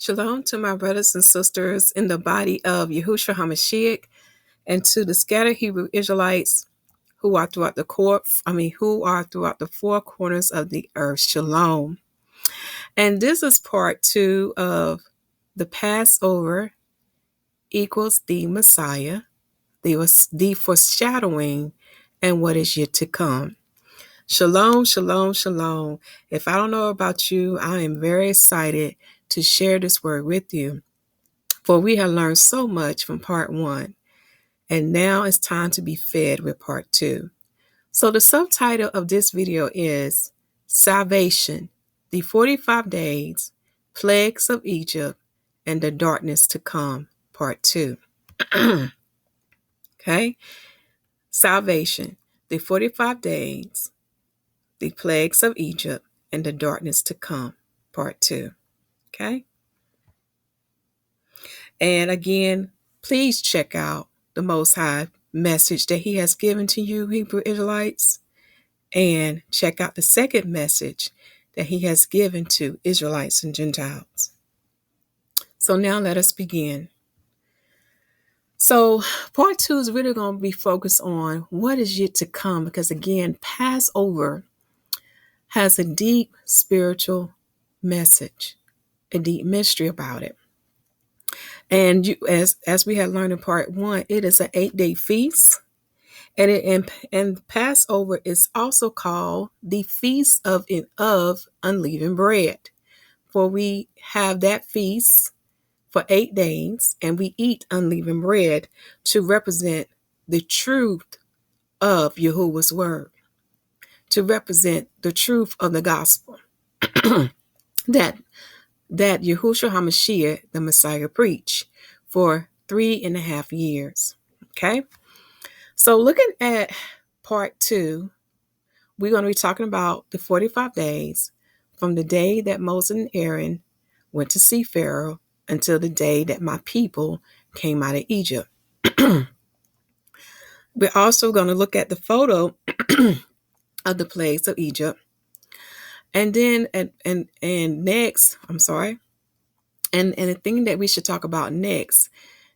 Shalom to my brothers and sisters in the body of Yahuwshua HaMashiyach and to the scattered Hebrew Israelites who are throughout the four corners of the earth. Shalom. And this is part 2 of the Passover equals the Messiah, the foreshadowing, and what is yet to come. Shalom, shalom, shalom. If I don't know about you, I am very excited to share this word with you. For we have learned so much from part 1, and now it's time to be fed with part 2. So the subtitle of this video is Salvation, the 45 days, plagues of Egypt, and the darkness to come, part 2. Okay? Salvation, the 45 days, the plagues of Egypt, and the darkness to come, part 2. Okay? And again, please check out the Most High message that he has given to you, Hebrew Israelites, and check out the second message that he has given to Israelites and Gentiles. So now let us begin. So part 2 is really going to be focused on what is yet to come, because again, Passover has a deep spiritual message, a deep mystery about it. And as we had learned in part 1, it is an 8-day feast. And Passover is also called the Feast of Unleavened Bread. For we have that feast for 8 days, and we eat unleavened bread to represent the truth of Yahuwah's word, to represent the truth of the gospel that Yahuwshua HaMashiyach, the Messiah, preached for 3.5 years. Okay? So looking at part 2, we're going to be talking about the 45 days from the day that Moses and Aaron went to see Pharaoh until the day that my people came out of Egypt. We're also going to look at the photo of the plagues of Egypt. And then, and next, I'm sorry. And the thing that we should talk about next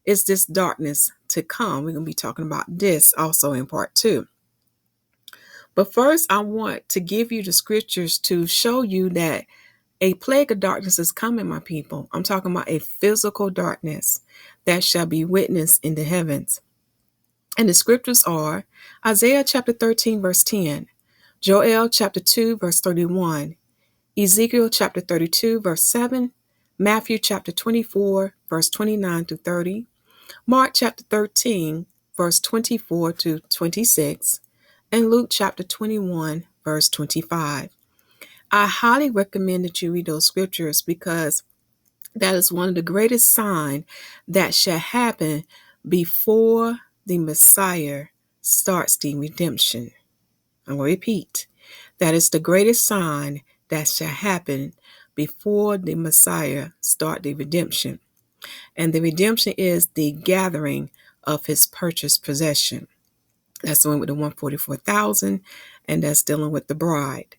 is this darkness to come. We're going to be talking about this also in part 2. But first, I want to give you the scriptures to show you that a plague of darkness is coming, my people. I'm talking about a physical darkness that shall be witnessed in the heavens. And the scriptures are Isaiah chapter 13, verse 10, Joel chapter 2, verse 31, Ezekiel chapter 32, verse 7, Matthew chapter 24, verse 29 to 30, Mark chapter 13, verse 24 to 26, and Luke chapter 21, verse 25. I highly recommend that you read those scriptures, because that is one of the greatest signs that shall happen before the Messiah starts the redemption. I'm going to repeat. That is the greatest sign that shall happen before the Messiah start the redemption. And the redemption is the gathering of his purchased possession. That's the one with the 144,000, and that's dealing with the bride.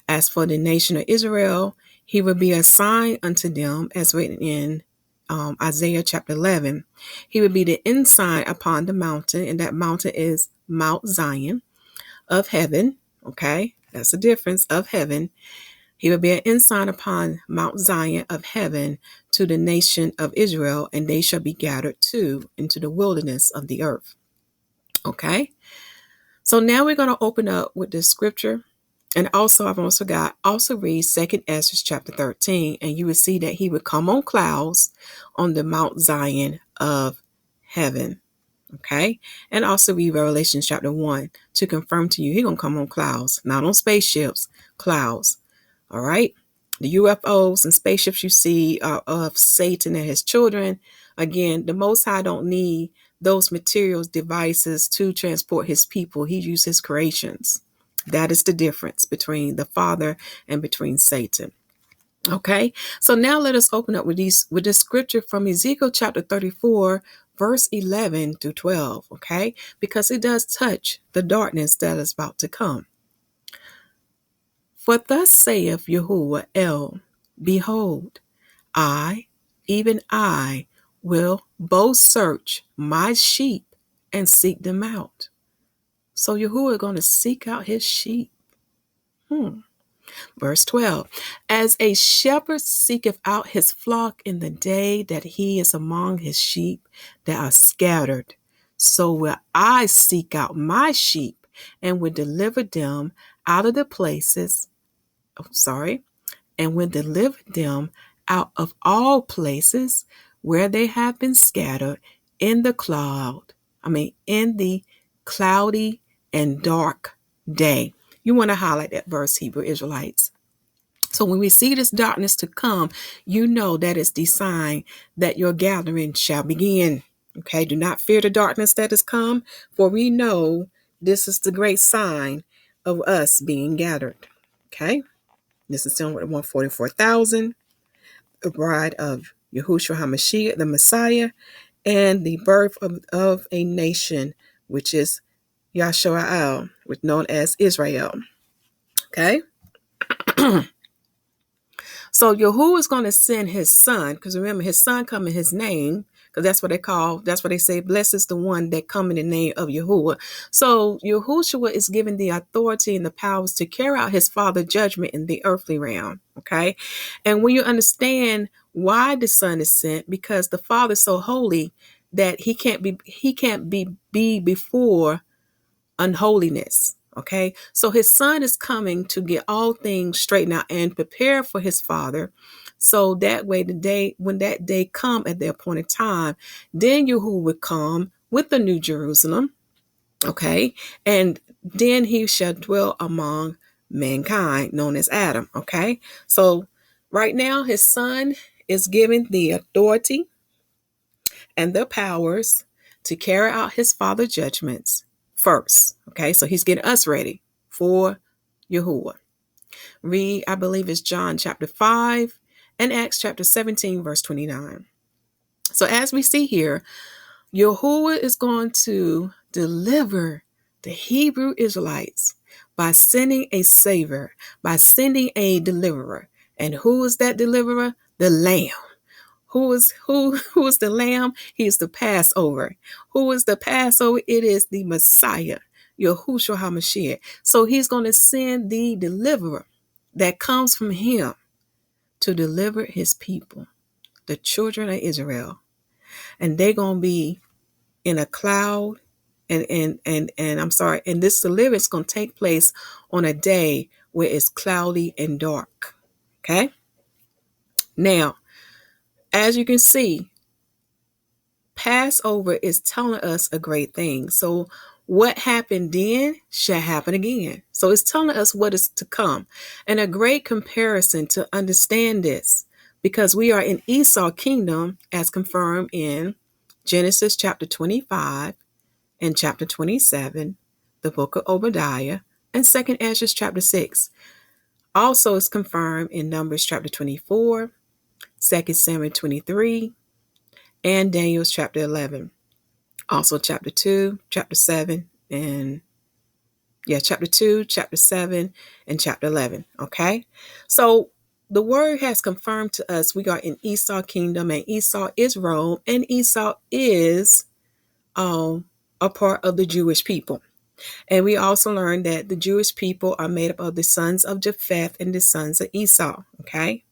As for the nation of Israel, he will be a sign unto them, as written in Isaiah chapter 11. He will be the ensign upon the mountain, and that mountain is Mount Zion of heaven. Okay, that's the difference, of heaven. He will be an ensign upon Mount Zion of heaven to the nation of Israel, and they shall be gathered too into the wilderness of the earth. Okay, so now we're going to open up with the scripture. And also, I've almost forgot, also read 2 Ezra chapter 13, and you will see that he would come on clouds on the Mount Zion of heaven. Okay? And also read Revelation chapter 1 to confirm to you, he's going to come on clouds, not on spaceships, clouds. All right? The UFOs and spaceships you see are of Satan and his children. Again, the Most High don't need those materials, devices to transport his people. He uses his creations. That is the difference between the Father and between Satan. Okay, so now let us open up with this scripture from Ezekiel chapter 34, verse 11 to 12. Okay, because it does touch the darkness that is about to come. For thus saith Yahuwah El, behold, I, even I will both search my sheep and seek them out. So Yahuwah is going to seek out his sheep. Verse 12, as a shepherd seeketh out his flock in the day that he is among his sheep that are scattered, so will I seek out my sheep and will deliver them out of the places, and will deliver them out of all places where they have been scattered in the cloudy and dark day. You want to highlight that verse, Hebrew Israelites. So when we see this darkness to come, you know that it's the sign that your gathering shall begin. Okay, do not fear the darkness that has come, for we know this is the great sign of us being gathered. Okay, this is still with 144,000, the bride of Yahuwshua HaMashiyach, the Messiah, and the birth of a nation, which is Yahuswah, which known as Israel. Okay. So Yahuwah is going to send his son, because remember, his son come in his name, because that's what they say, blessed is the one that come in the name of Yahuwah. So Yahushua is given the authority and the powers to carry out his father's judgment in the earthly realm. Okay. And when you understand why the son is sent, because the father is so holy that he can't be before unholiness. Okay, so his son is coming to get all things straightened out and prepare for his father. So that way, when that day come at the appointed time, then Yahuwah would come with the New Jerusalem. Okay, and then he shall dwell among mankind, known as Adam. Okay, so right now his son is given the authority and the powers to carry out his father's judgments first. Okay, so he's getting us ready for Yahuwah. Read, I believe it's John chapter 5 and Acts chapter 17, verse 29. So as we see here, Yahuwah is going to deliver the Hebrew Israelites by sending a savior, by sending a deliverer. And who is that deliverer? The Lamb. Who is the Lamb? He is the Passover. Who is the Passover? It is the Messiah, Yahuwshua HaMashiyach. So he's going to send the deliverer that comes from him to deliver his people, the children of Israel. And they're going to be in a cloud. And this deliverance is going to take place on a day where it's cloudy and dark. Okay? Now, as you can see, Passover is telling us a great thing. So what happened then shall happen again. So it's telling us what is to come. And a great comparison to understand this, because we are in Esau kingdom as confirmed in Genesis chapter 25 and chapter 27, the book of Obadiah, and 2nd Ezra chapter 6. Also is confirmed in Numbers chapter 24, 2 Samuel 23, and Daniel's chapter 11. Also chapter 2, chapter 7, and chapter 2, chapter 7, and chapter 11. Okay? So the word has confirmed to us we are in Esau kingdom, and Esau is Rome, and Esau is a part of the Jewish people. And we also learned that the Jewish people are made up of the sons of Japheth and the sons of Esau. Okay?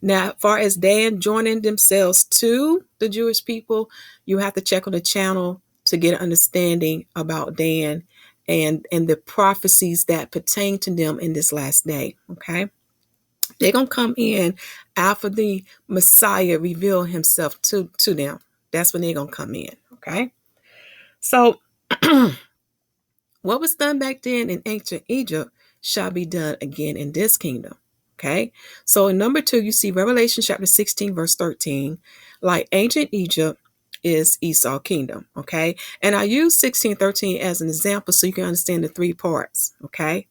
Now, as far as Dan joining themselves to the Jewish people, you have to check on the channel to get an understanding about Dan and the prophecies that pertain to them in this last day. Okay. They're going to come in after the Messiah reveal himself to them. That's when they're going to come in. Okay. So what was done back then in ancient Egypt shall be done again in this kingdom. Okay, so in number 2, you see Revelation chapter 16, verse 13, like ancient Egypt is Esau kingdom. Okay, and I use 16:13 as an example so you can understand the 3 parts. Okay,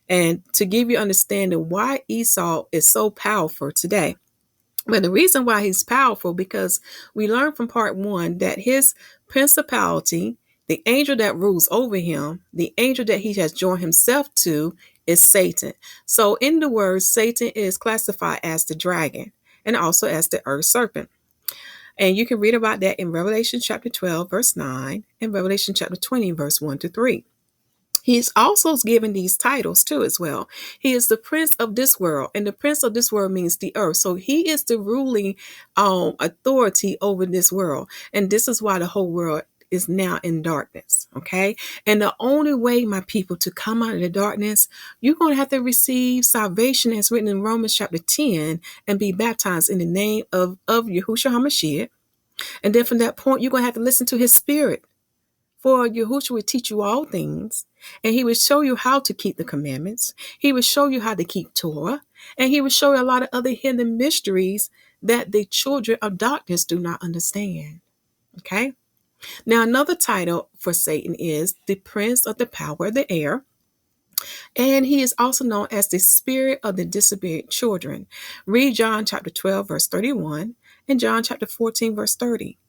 and to give you understanding why Esau is so powerful today. But the reason why he's powerful, because we learned from part 1 that his principality, the angel that rules over him, the angel that he has joined himself to, is Satan. So in the word, Satan is classified as the dragon. and also as the earth serpent. And you can read about that in Revelation chapter 12, verse 9, and Revelation chapter 20, verse 1 to 3. He's also given these titles too as well. He is the prince of this world, and the prince of this world means the earth. So he is the ruling authority over this world. And this is why the whole world is now in darkness. Okay. And the only way, my people, to come out of the darkness, you're going to have to receive salvation as written in Romans chapter 10 and be baptized in the name of Yahuwshua HaMashiyach. And then from that point, you're going to have to listen to his spirit. For Yahuwah will teach you all things, and he will show you how to keep the commandments. He will show you how to keep Torah, and he will show you a lot of other hidden mysteries that the children of darkness do not understand. Okay? Now, another title for Satan is the prince of the power of the air, and he is also known as the spirit of the disobedient children. Read John chapter 12, verse 31, and John chapter 14, verse 30,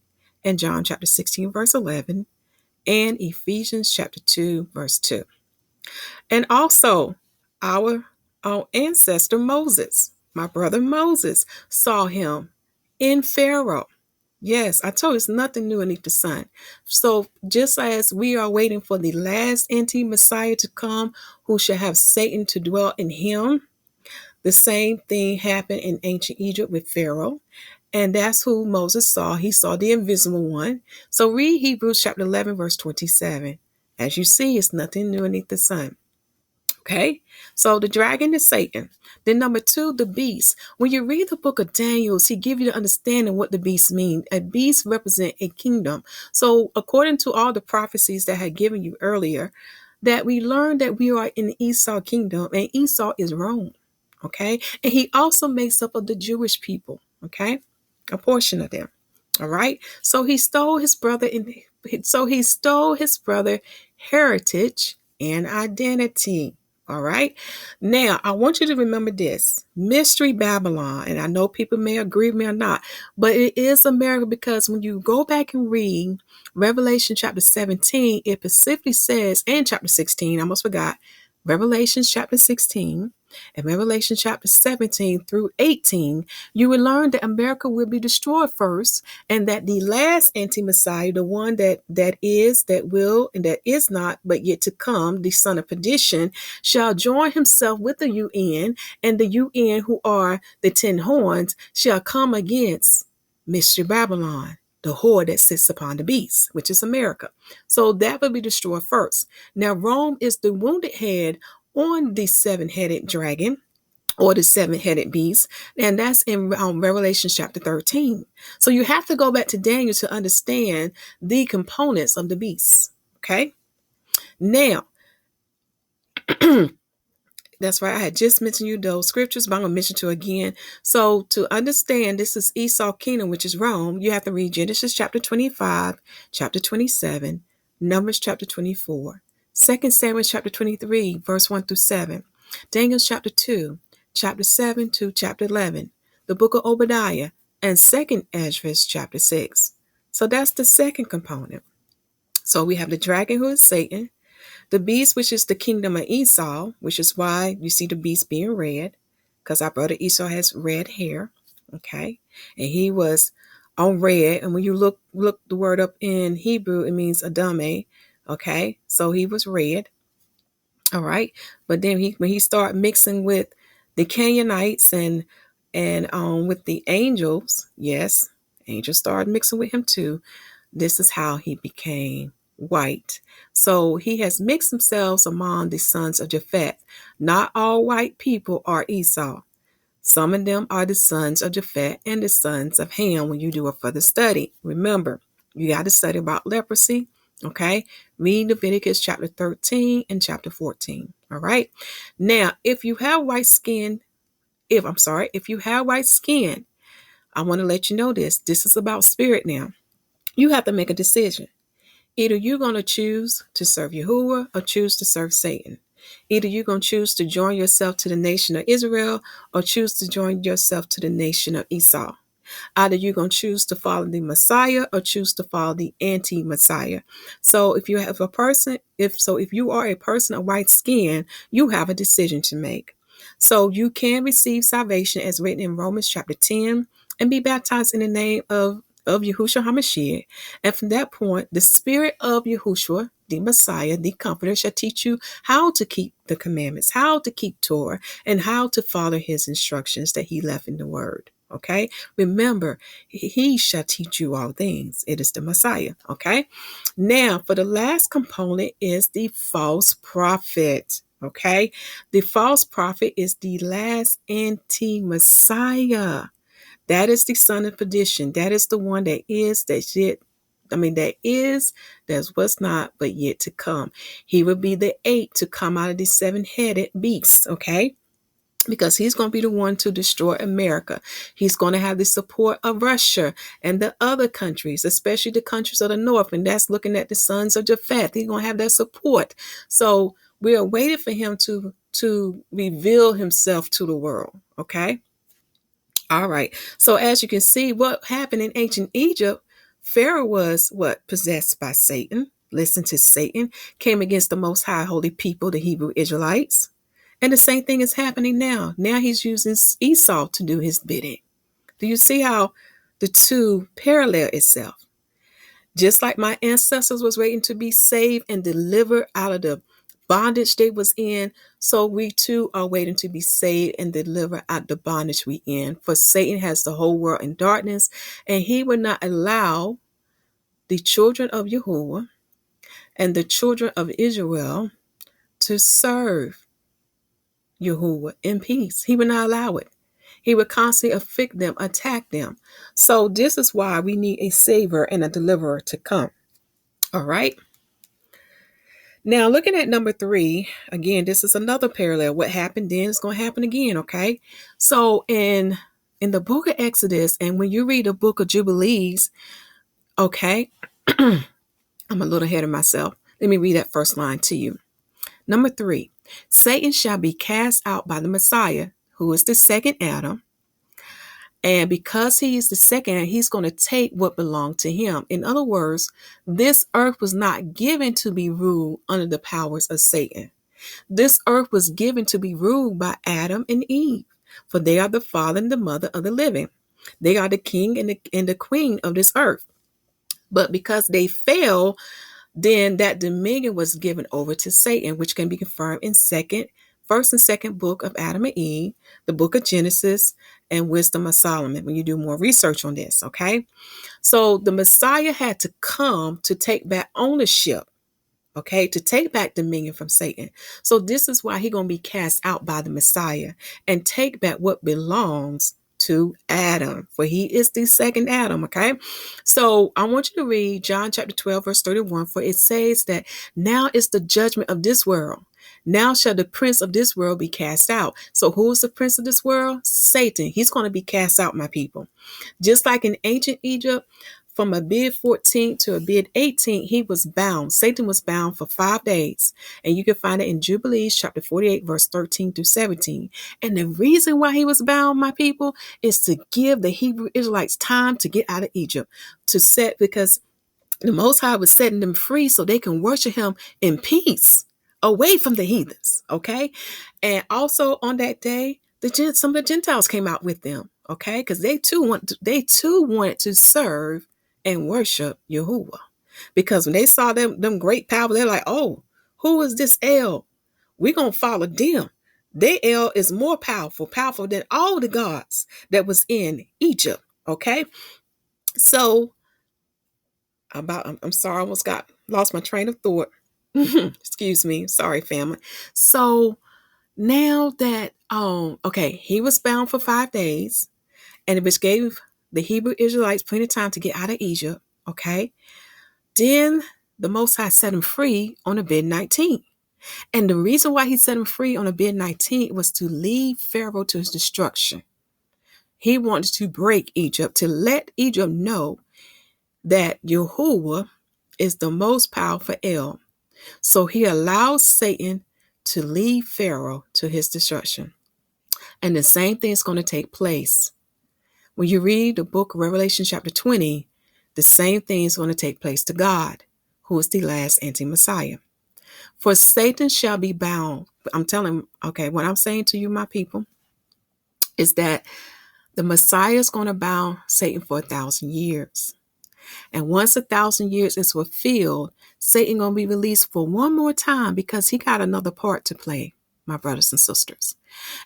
and John chapter 16, verse 11, and Ephesians chapter 2, verse 2. And also, our ancestor Moses, my brother Moses, saw him in Pharaoh. Yes, I told you it's nothing new beneath the sun. So just as we are waiting for the last anti-Messiah to come, who shall have Satan to dwell in him, the same thing happened in ancient Egypt with Pharaoh. And that's who Moses saw. He saw the invisible one. So read Hebrews chapter 11, verse 27. As you see, it's nothing new beneath the sun. Okay, so the dragon is Satan. Then number 2, the beast. When you read the book of Daniel, he gives you the understanding what the beast means. A beast represents a kingdom. So according to all the prophecies that I had given you earlier, that we learned that we are in the Esau kingdom, and Esau is Rome. Okay, and he also makes up of the Jewish people. Okay, a portion of them. All right, so he stole his brother heritage and identity. All right. Now, I want you to remember this. Mystery Babylon, and I know people may agree with me or not, but it is America, because when you go back and read Revelation chapter 17, it specifically says, and chapter 16, I almost forgot, Revelation chapter 16 and Revelation chapter 17 through 18, you will learn that America will be destroyed first, and that the last anti-Messiah, the one that is, that will, and that is not, but yet to come, the son of perdition, shall join himself with the UN, and the UN, who are the 10 horns, shall come against Mystery Babylon, the whore that sits upon the beast, which is America. So that will be destroyed first. Now, Rome is the wounded head on the 7-headed dragon, or the 7-headed beast, and that's in Revelation chapter 13. So you have to go back to Daniel to understand the components of the beast. Okay? Now, that's right, I had just mentioned you those scriptures, but I'm going to mention to again. So to understand this is Esau kingdom, which is Rome, you have to read Genesis chapter 25, chapter 27, Numbers chapter 24, 2 Samuel chapter 23, verse 1 through 7, Daniel chapter 2, chapter 7 to chapter 11, the book of Obadiah, and 2 Ezra chapter 6. So that's the second component. So we have the dragon, who is Satan, the beast, which is the kingdom of Esau, which is why you see the beast being red, because our brother Esau has red hair. Okay, and he was on red, and when you look the word up in Hebrew, it means Adame. Okay, so he was red. All right, but then when he started mixing with the Canaanites and with the angels, yes, angels started mixing with him too. This is how he became white. So he has mixed himself among the sons of Japheth. Not all white people are Esau. Some of them are the sons of Japheth and the sons of Ham when you do a further study. Remember, you got to study about leprosy. Okay, read Leviticus chapter 13 and chapter 14. All right. Now, if you have white skin, if you have white skin, I want to let you know this. This is about spirit now. You have to make a decision. Either you're going to choose to serve Yahuwah or choose to serve Satan. Either you're going to choose to join yourself to the nation of Israel or choose to join yourself to the nation of Esau. Either you're going to choose to follow the Messiah or choose to follow the anti-Messiah. So if you are a person of white skin, you have a decision to make. So you can receive salvation as written in Romans chapter 10 and be baptized in the name of Yahuwshua HaMashiyach. And from that point, the spirit of Yahushua, the Messiah, the Comforter, shall teach you how to keep the commandments, how to keep Torah, and how to follow his instructions that he left in the word. Okay. Remember, he shall teach you all things. It is the Messiah. Okay. Now, for the last component is the false prophet. Okay. The false prophet is the last anti-Messiah. That is the son of perdition. That is the one that is, that's yet, that's what's not, but yet to come. He will be the eighth to come out of the seven-headed beast, okay? Because he's going to be the one to destroy America. He's going to have the support of Russia and the other countries, especially the countries of the north. And that's looking at the sons of Japheth. He's going to have that support. So we are waiting for him to reveal himself to the world, okay? All right. So as you can see, what happened in ancient Egypt, Pharaoh was possessed by Satan, listened to Satan, came against the most high holy people, the Hebrew Israelites. And the same thing is happening now. Now he's using Esau to do his bidding. Do you see how the two parallel itself? Just like my ancestors was waiting to be saved and delivered out of the bondage they was in, so we too are waiting to be saved and delivered out the bondage we in. For Satan has the whole world in darkness, and he will not allow the children of Yahuwah and the children of Israel to serve Yahuwah in peace. He will not allow it. He will constantly afflict them, attack them. So this is why we need a savior and a deliverer to come. All right. Now, looking at number 3, again, this is another parallel. What happened then is going to happen again, okay? So in the book of Exodus, and when you read the book of Jubilees, okay, I'm a little ahead of myself. Let me read that first line to you. Number 3, Satan shall be cast out by the Messiah, who is the second Adam. And because he is the second, he's going to take what belonged to him. In other words, this earth was not given to be ruled under the powers of Satan. This earth was given to be ruled by Adam and Eve, for they are the father and the mother of the living. They are the king and the queen of this earth. But because they fell, then that dominion was given over to Satan, which can be confirmed in first and second book of Adam and Eve, the book of Genesis, and Wisdome of Solomon, when you do more research on this, okay? So the Messiah had to come to take back ownership, okay, to take back dominion from Satan. So this is why he's going to be cast out by the Messiah and take back what belongs to Adam, for he is the second Adam, okay? So I want you to read John chapter 12, verse 31, for it says that now is the judgment of this world. Now shall the prince of this world be cast out. So who is the prince of this world? Satan. He's going to be cast out, my people. Just like in ancient Egypt, from Abib 14 to Abib 18, he was bound. Satan was bound for 5 days. And you can find it in Jubilees chapter 48, verse 13 through 17. And the reason why he was bound, my people, is to give the Hebrew Israelites time to get out of Egypt, because the Most High was setting them free so they can worship him in peace, away from the heathens, okay? And also on that day, some of the Gentiles came out with them, okay? Because they too wanted to serve and worship Yahuwah. Because when they saw them great power, they're like, oh, who is this El? We're going to follow them. Their El is more powerful than all the gods that was in Egypt, okay? So, I'm sorry, I almost lost my train of thought. Excuse me. Sorry, family. So now that, he was bound for 5 days, and which gave the Hebrew Israelites plenty of time to get out of Egypt. Okay. Then the Most High set him free on Abib 19. And the reason why he set him free on Abib 19 was to lead Pharaoh to his destruction. He wanted to break Egypt, to let Egypt know that Yahuwah is the most powerful El. So he allows Satan to lead Pharaoh to his destruction. And the same thing is going to take place. When you read the book of Revelation chapter 20, the same thing is going to take place to God, who is the last anti-Messiah. For Satan shall be bound. I'm telling, okay, what I'm saying to you, my people, is that the Messiah is going to bound Satan for 1,000 years. And once 1,000 years is fulfilled, Satan going to be released for one more time because he got another part to play, my brothers and sisters.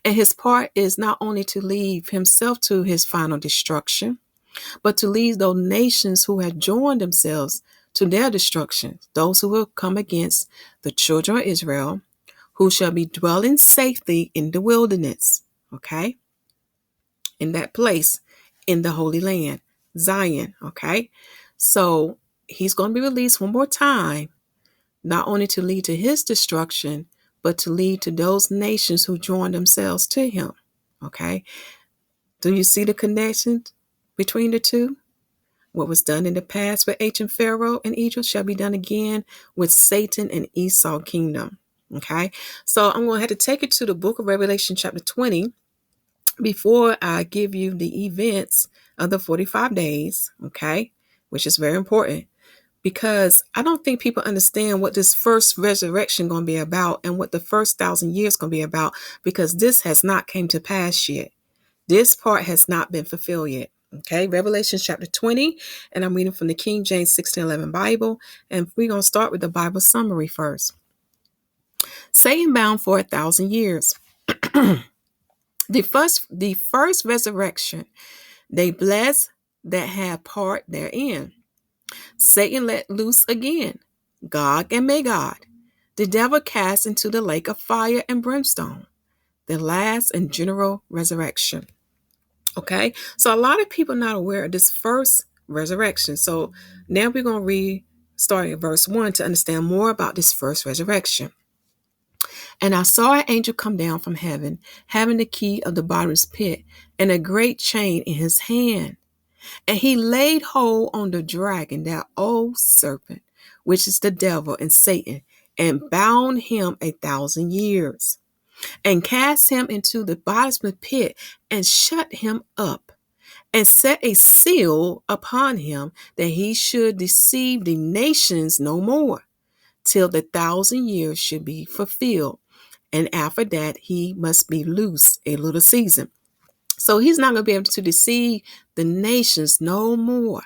And his part is not only to lead himself to his final destruction, but to lead those nations who have joined themselves to their destruction, those who will come against the children of Israel, who shall be dwelling safely in the wilderness, okay? In that place, in the Holy Land, Zion, okay? So he's going to be released one more time, not only to lead to his destruction, but to lead to those nations who join themselves to him, okay? Do you see the connection between the two? What was done in the past with ancient Pharaoh and Egypt shall be done again with Satan and Esau kingdom. Okay, so I'm going to have to take it to the book of Revelation chapter 20 before I give you the events of the 45 days, okay, which is very important because I don't think people understand what this first resurrection going to be about and what the first 1,000 years going to be about, because this has not came to pass yet. This part has not been fulfilled yet. Okay, Revelation chapter 20, and I'm reading from the King James 1611 Bible, and we're going to start with the Bible summary first. Satan bound for 1,000 years. The first resurrection, they bless that have part therein. Satan let loose again, Gog and Magog. The devil cast into the lake of fire and brimstone. The last and general resurrection. Okay, so a lot of people are not aware of this first resurrection. So now we're going to read starting at verse 1 to understand more about this first resurrection. And I saw an angel come down from heaven, having the key of the bottomless pit and a great chain in his hand. And he laid hold on the dragon, that old serpent, which is the devil and Satan, and bound him 1,000 years. And cast him into the bottomless pit and shut him up, and set a seal upon him that he should deceive the nations no more, till the 1,000 years should be fulfilled. And after that, he must be loose a little season. So he's not going to be able to deceive the nations no more.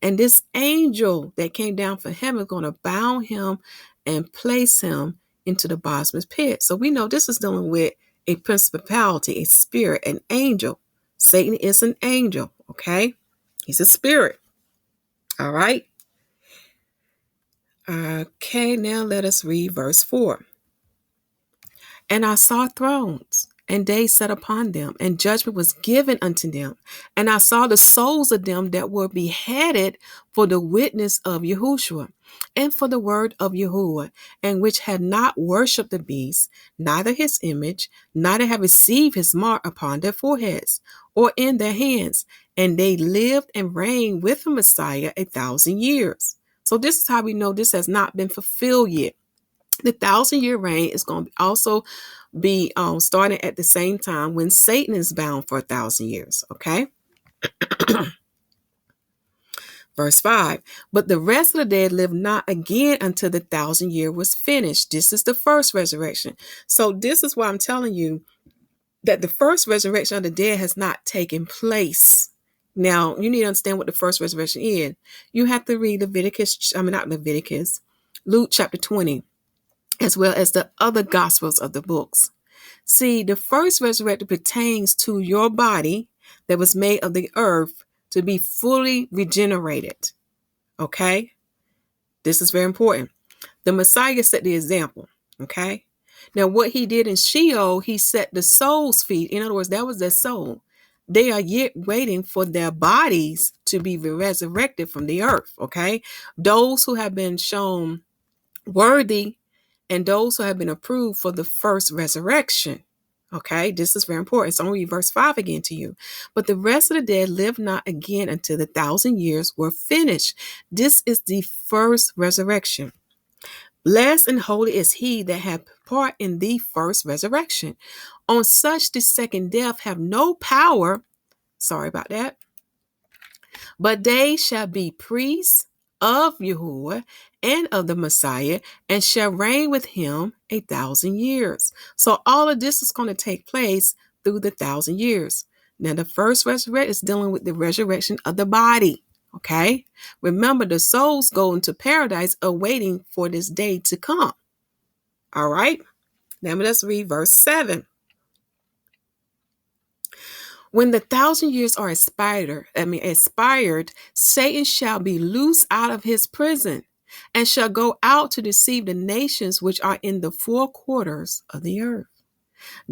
And this angel that came down from heaven is going to bound him and place him into the bottomless pit. So we know this is dealing with a principality, a spirit, an angel. Satan is an angel, okay? He's a spirit. All right? Okay, now let us read verse 4. And I saw thrones, and they sat upon them, and judgment was given unto them. And I saw the souls of them that were beheaded for the witness of Yahushua, and for the word of Yahuwah, and which had not worshipped the beast, neither his image, neither have received his mark upon their foreheads, or in their hands. And they lived and reigned with the Messiah 1,000 years. So this is how we know this has not been fulfilled yet. The 1,000-year reign is going to also be starting at the same time when Satan is bound for 1,000 years. Okay. Verse 5. But the rest of the dead lived not again until the 1,000 year was finished. This is the first resurrection. So this is why I'm telling you that the first resurrection of the dead has not taken place. Now, you need to understand what the first resurrection is. You have to read Luke chapter 20. As well as the other gospels of the books. See, the first resurrection pertains to your body that was made of the earth to be fully regenerated. Okay? This is very important. The Messiah set the example. Okay? Now, what he did in Sheol, he set the soul's feet. In other words, that was their soul. They are yet waiting for their bodies to be resurrected from the earth. Okay? Those who have been shown worthy and those who have been approved for the first resurrection. Okay, this is very important. So I'm going to read verse 5 again to you. But the rest of the dead live not again until the 1,000 years were finished. This is the first resurrection. Blessed and holy is he that hath part in the first resurrection. On such the second death have no power. Sorry about that. But they shall be priests of Yahuwah and of the Messiah, and shall reign with him 1,000 years. So all of this is going to take place through the 1,000 years. Now, the first resurrection is dealing with the resurrection of the body. Okay? Remember, the souls go into paradise awaiting for this day to come. All right? Now let's read verse 7. When the 1,000 years are expired, Satan shall be loosed out of his prison and shall go out to deceive the nations which are in the four quarters of the earth,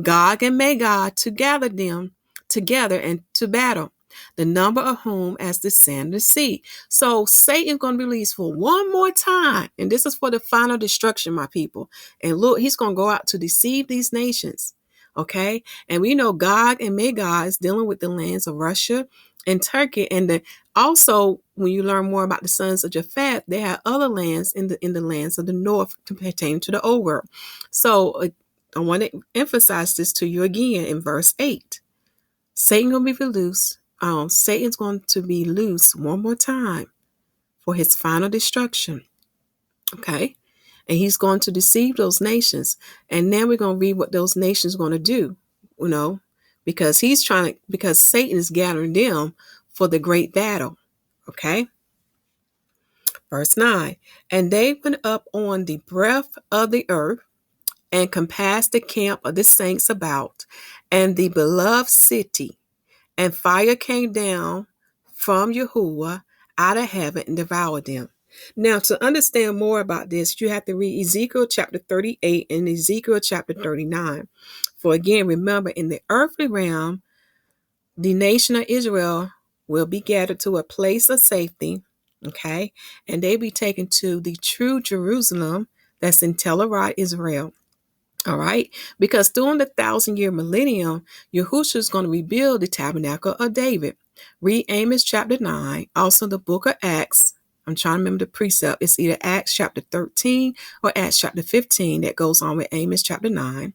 Gog and Magog, to gather them together and to battle, the number of whom as the sand of the sea. So Satan's going to be released for one more time, and this is for the final destruction, my people. And look, he's going to go out to deceive these nations. Okay, and we know Gog and Magog is dealing with the lands of Russia and Turkey, and also when you learn more about the sons of Japheth, they have other lands in the lands of the north pertaining to the old world. So I want to emphasize this to you again in verse 8. Satan's going to be loose one more time for his final destruction. Okay. And he's going to deceive those nations. And now we're going to read what those nations are going to do, because because Satan is gathering them for the great battle. Okay. Verse 9. And they went up on the breadth of the earth and compassed the camp of the saints about and the beloved city. And fire came down from Yahuwah out of heaven and devoured them. Now, to understand more about this, you have to read Ezekiel chapter 38 and Ezekiel chapter 39. For again, remember, in the earthly realm, the nation of Israel will be gathered to a place of safety, okay? And they be taken to the true Jerusalem that's in Tel Aviv, Israel. All right, because during the 1,000-year millennium, Yahushua is going to rebuild the tabernacle of David. Read Amos chapter 9, also the book of Acts. I'm trying to remember the precept. It's either Acts chapter 13 or Acts chapter 15 that goes on with Amos chapter 9.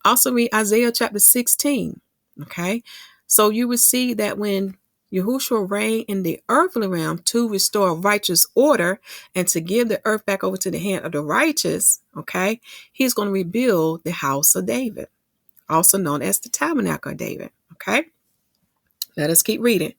Also read Isaiah chapter 16. Okay, so you will see that when Yahushua reigned in the earthly realm to restore righteous order and to give the earth back over to the hand of the righteous, okay, he's going to rebuild the house of David, also known as the tabernacle of David, okay? Let us keep reading.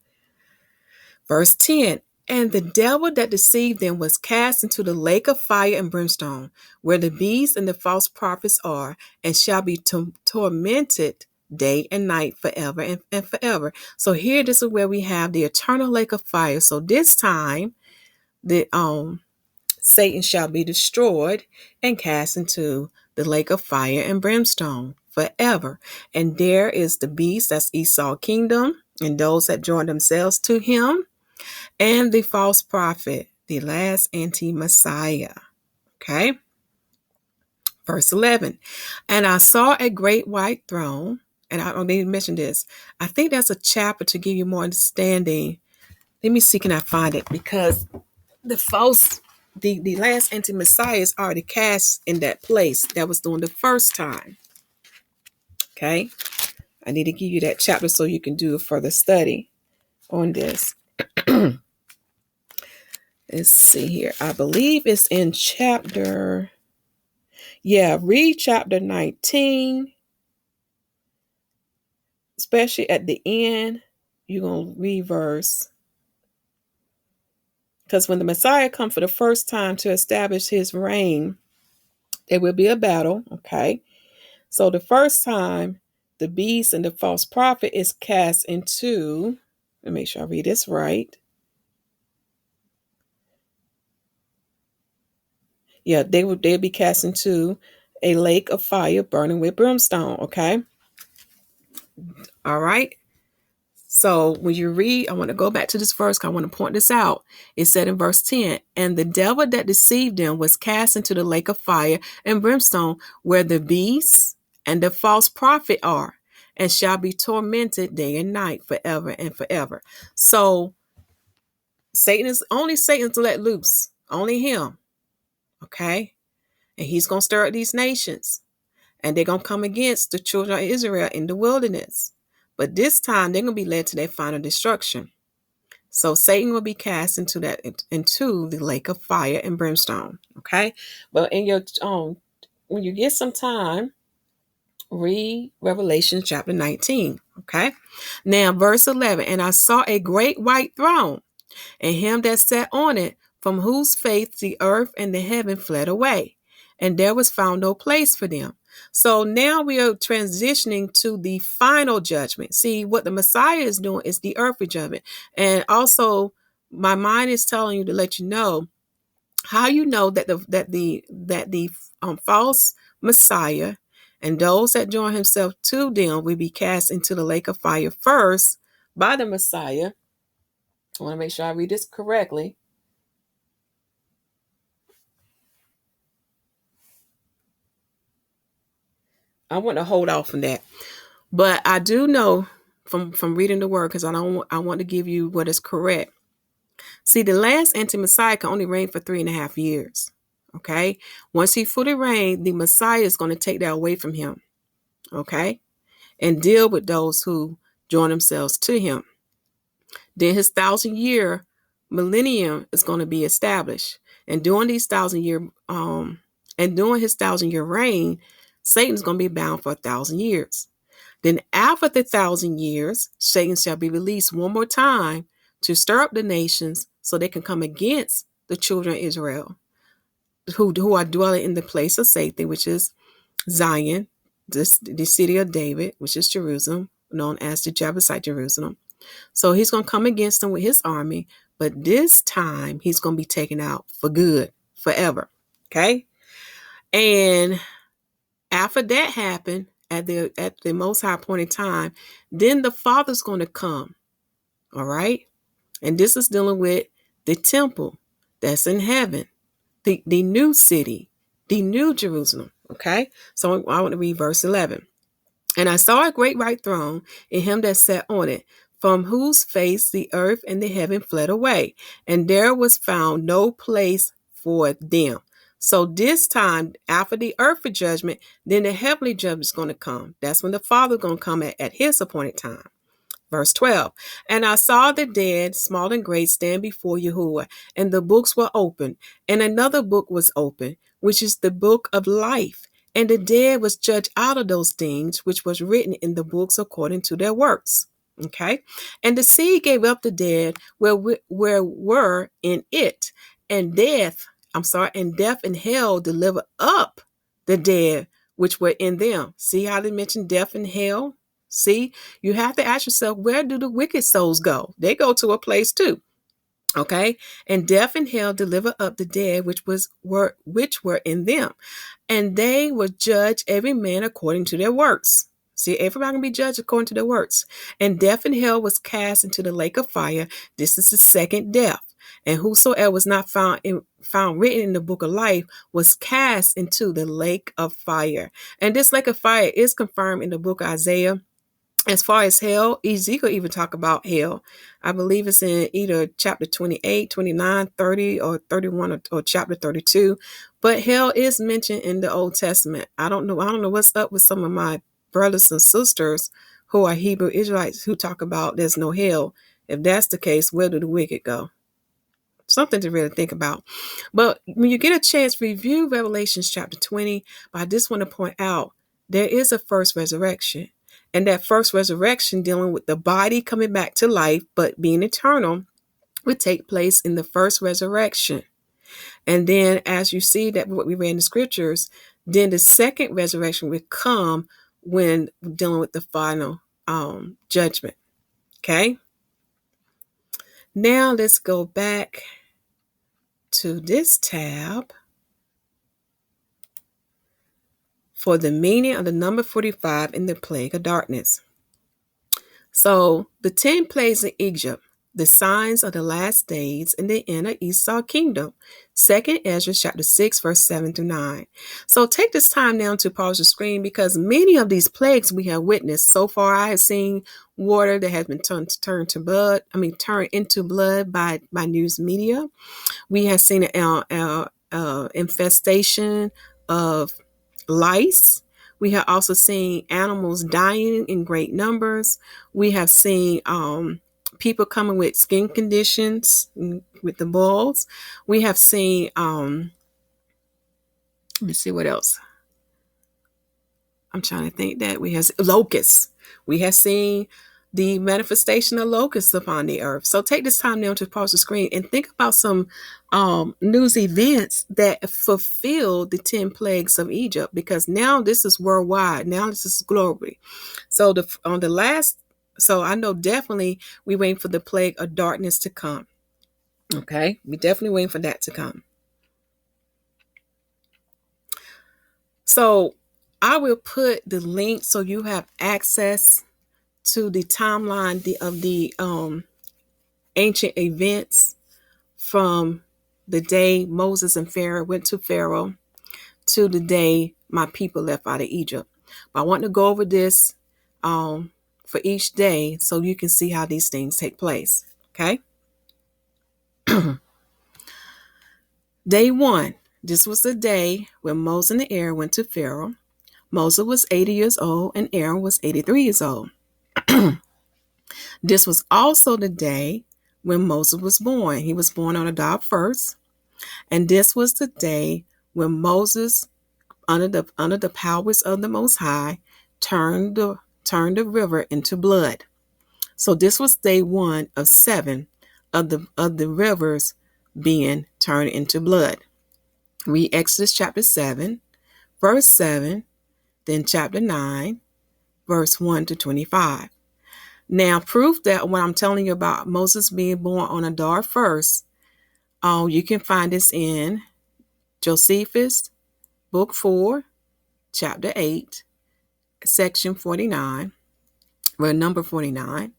Verse 10, and the devil that deceived them was cast into the lake of fire and brimstone, where the beast and the false prophets are, and shall be tormented day and night forever and forever. So here, this is where we have the eternal lake of fire. So this time, the Satan shall be destroyed and cast into the lake of fire and brimstone forever. And there is the beast, that's Esau's kingdom, and those that join themselves to him, and the false prophet, the last anti-Messiah. Okay. Verse 11, and I saw a great white throne. And I don't need to mention this. I think that's a chapter to give you more understanding. Let me see, can I find it? Because the last anti-Messiah is already cast in that place. That was during the first time. Okay. I need to give you that chapter so you can do a further study on this. Let's see here. I believe it's in read chapter 19. Especially at the end, you're going to reverse. Because when the Messiah comes for the first time to establish his reign, there will be a battle, okay? So the first time, the beast and the false prophet is cast into, let me make sure I read this right. Yeah, they'll be cast into a lake of fire burning with brimstone, okay? All right. So when you read, I want to go back to this verse because I want to point this out. It said in verse 10, and the devil that deceived them was cast into the lake of fire and brimstone, where the beast and the false prophet are, and shall be tormented day and night forever and forever. So Satan's let loose. Only him. Okay? And he's going to stir up these nations. And they're going to come against the children of Israel in the wilderness. But this time, they're going to be led to their final destruction. So Satan will be cast into the lake of fire and brimstone. Okay, but in your when you get some time, read Revelation chapter 19. Okay, now verse 11. And I saw a great white throne, and him that sat on it, from whose face the earth and the heaven fled away, and there was found no place for them. So now we are transitioning to the final judgment. See, what the Messiah is doing is the earthly judgment. And also, my mind is telling you to let you know how you know that the false Messiah and those that join himself to them will be cast into the lake of fire first by the Messiah. I want to make sure I read this correctly. I want to hold off on that, but I do know from reading the word, because I want to give you what is correct. See, the last anti-Messiah can only reign for 3.5 years. Okay, once he fully reigns, the Messiah is going to take that away from him. Okay, and deal with those who join themselves to him. Then his 1,000-year millennium is going to be established, and during these 1,000-year and during his 1,000-year reign, Satan is going to be bound for 1,000 years. Then after the 1,000 years, Satan shall be released one more time to stir up the nations so they can come against the children of Israel, who are dwelling in the place of safety, which is Zion, the city of David, which is Jerusalem, known as the Jebusite Jerusalem. So he's going to come against them with his army, but this time he's going to be taken out for good, forever. Okay? And after that happened, at the most high point in time, then the Father's going to come. All right? And this is dealing with the temple that's in heaven, the new city, the new Jerusalem. Okay? So I want to read verse 11. And I saw a great white throne, and him that sat on it, from whose face the earth and the heaven fled away, and there was found no place for them. So this time, after the earthly judgment, then the heavenly judgment is going to come. That's when the Father is going to come at his appointed time. Verse 12, and I saw the dead, small and great, stand before Yahuwah, and the books were opened, and another book was opened, which is the book of life. And the dead was judged out of those things which was written in the books according to their works. Okay. And the sea gave up the dead where were in it, and death and hell delivered up the dead which were in them. See how they mentioned death and hell? See, you have to ask yourself, where do the wicked souls go? They go to a place too. Okay. And death and hell deliver up the dead which were in them. And they were judged every man according to their works. See, everybody can be judged according to their works. And death and hell was cast into the lake of fire. This is the second death. And whosoever was not found written in the book of life was cast into the lake of fire. And this lake of fire is confirmed in the book of Isaiah. As far as hell, Ezekiel even talk about hell. I believe it's in either chapter 28, 29, 30, or 31, or chapter 32. But hell is mentioned in the Old Testament. I don't know what's up with some of my brothers and sisters who are Hebrew Israelites who talk about there's no hell. If that's the case, where do the wicked go? Something to really think about. But when you get a chance, review Revelation chapter 20. But I just want to point out, there is a first resurrection. And that first resurrection, dealing with the body coming back to life, but being eternal, would take place in the first resurrection. And then, as you see that what we read in the scriptures, then the second resurrection would come when dealing with the final judgment. Okay. Now let's go back to this tab for the meaning of the number 45 in the plague of darkness. So the 10 plagues in Egypt, the signs of the last days and the end of Esau's kingdom. 2 Ezra chapter 6, verse 7 through 9. So take this time now to pause the screen, because many of these plagues we have witnessed. So far, I have seen water that has been turned into blood by news media. We have seen an infestation of lice. We have also seen animals dying in great numbers. We have seen people coming with skin conditions with the bulls. We have seen, let me see what else. I'm trying to think that we have locusts. We have seen the manifestation of locusts upon the earth. So take this time now to pause the screen and think about some news events that fulfill the 10 plagues of Egypt, because now this is worldwide. Now this is globally. So so I know definitely we waiting for the plague of darkness to come. Okay, we definitely waiting for that to come. So I will put the link so you have access to the timeline of the ancient events from the day Moses and Pharaoh went to Pharaoh to the day my people left out of Egypt. But I want to go over this for each day so you can see how these things take place. Okay. Day 1. This was the day when Moses and Aaron went to Pharaoh. Moses was 80 years old and Aaron was 83 years old. This was also the day when Moses was born. He was born on Adar 1st. And this was the day when Moses, under the powers of the Most High, turned the river into blood. So this was day 1 of 7 of the rivers being turned into blood. Read Exodus chapter 7, verse 7, then chapter 9, verse 1 to 25. Now, proof that what I'm telling you about Moses being born on Adar 1st, you can find this in Josephus, book 4, chapter 8, section 49, number 49,